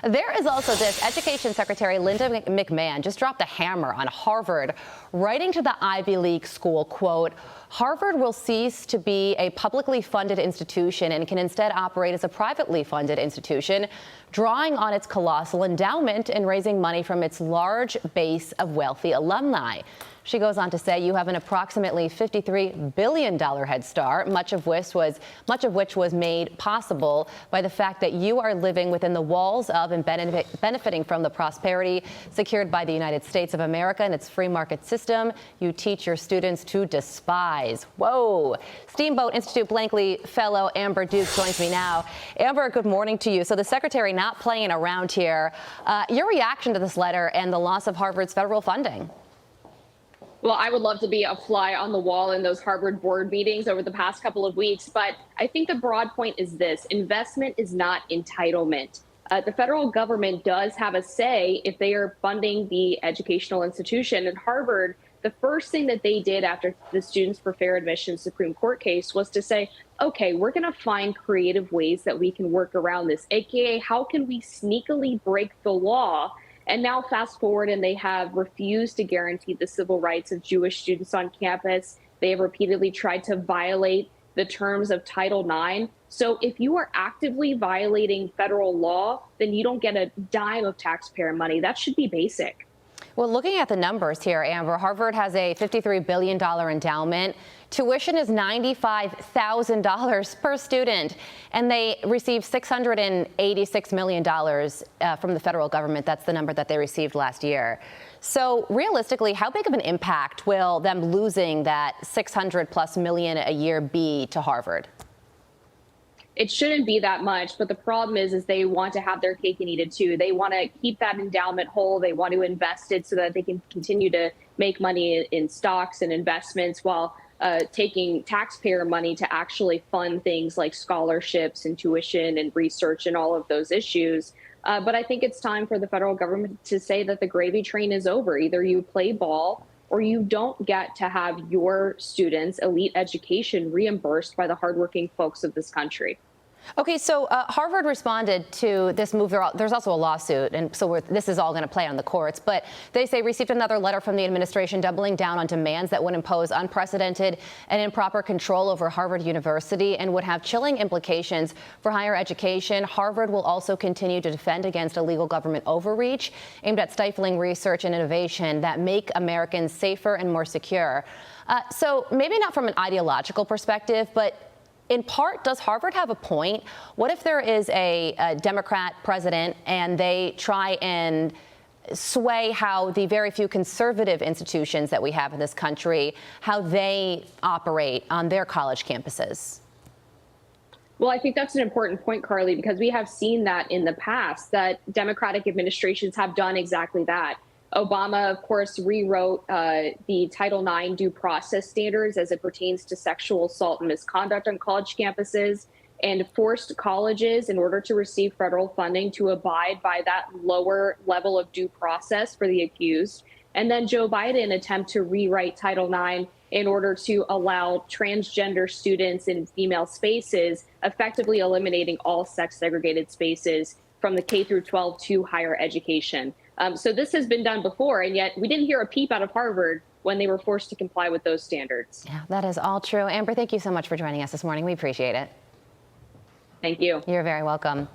There is also this. Education Secretary Linda McMahon just dropped a hammer on Harvard, writing to the Ivy League school, quote, Harvard will cease to be a publicly funded institution and can instead operate as a privately funded institution, drawing on its colossal endowment and raising money from its large base of wealthy alumni. She goes on to say you have an approximately $53 billion head start, much of which was made possible by the fact that you are living within the walls of and benefiting from the prosperity secured by the United States of America and its free market system you teach your students to despise. Whoa. Steamboat Institute Blankley fellow Amber Duke joins me now. Amber, good morning to you. So the secretary not playing around here. Your reaction to this letter and the loss of Harvard's federal funding? Well, I would love to be a fly on the wall in those Harvard board meetings over the past couple of weeks, but I think the broad point is this: investment is not entitlement. The federal government does have a say if they are funding the educational institution. At Harvard, the first thing that they did after the Students for Fair Admission Supreme Court case was to say, okay, we're going to find creative ways that we can work around this, aka how can we sneakily break the law? And now fast forward, and they have refused to guarantee the civil rights of Jewish students on campus. They have repeatedly tried to violate the terms of Title IX. So if you are actively violating federal law, then you don't get a dime of taxpayer money. That should be basic. Well, looking at the numbers here, Amber, Harvard has a $53 billion endowment. Tuition is $95,000 per student, and they receive $686 million from the federal government. That's the number that they received last year. So realistically, how big of an impact will them losing that $600+ million a year be to Harvard? It shouldn't be that much, but the problem is they want to have their cake and eat it too. They want to keep that endowment whole. They want to invest it so that they can continue to make money in stocks and investments while taking taxpayer money to actually fund things like scholarships and tuition and research and all of those issues. But I think it's time for the federal government to say that the gravy train is over. Either you play ball or you don't get to have your students' elite education reimbursed by the hardworking folks of this country. Okay, so Harvard responded to this move. There's also a lawsuit, and so this is all going to play on the courts. But they say received another letter from the administration doubling down on demands that would impose unprecedented and improper control over Harvard University and would have chilling implications for higher education. Harvard will also continue to defend against illegal government overreach aimed at stifling research and innovation that make Americans safer and more secure. So maybe not from an ideological perspective, but in part, does Harvard have a point? What if there is a Democrat president and they try and sway how the very few conservative institutions that we have in this country, how they operate on their college campuses? Well, I think that's an important point, Carly, because we have seen that in the past, that Democratic administrations have done exactly that. Obama, of course, rewrote the Title IX due process standards as it pertains to sexual assault and misconduct on college campuses and forced colleges, in order to receive federal funding, to abide by that lower level of due process for the accused. And then Joe Biden attempted to rewrite Title IX in order to allow transgender students in female spaces, effectively eliminating all sex segregated spaces from the K through 12 to higher education. So this has been done before, and yet we didn't hear a peep out of Harvard when they were forced to comply with those standards. Yeah, that is all true. Amber, thank you so much for joining us this morning. We appreciate it. Thank you. You're very welcome.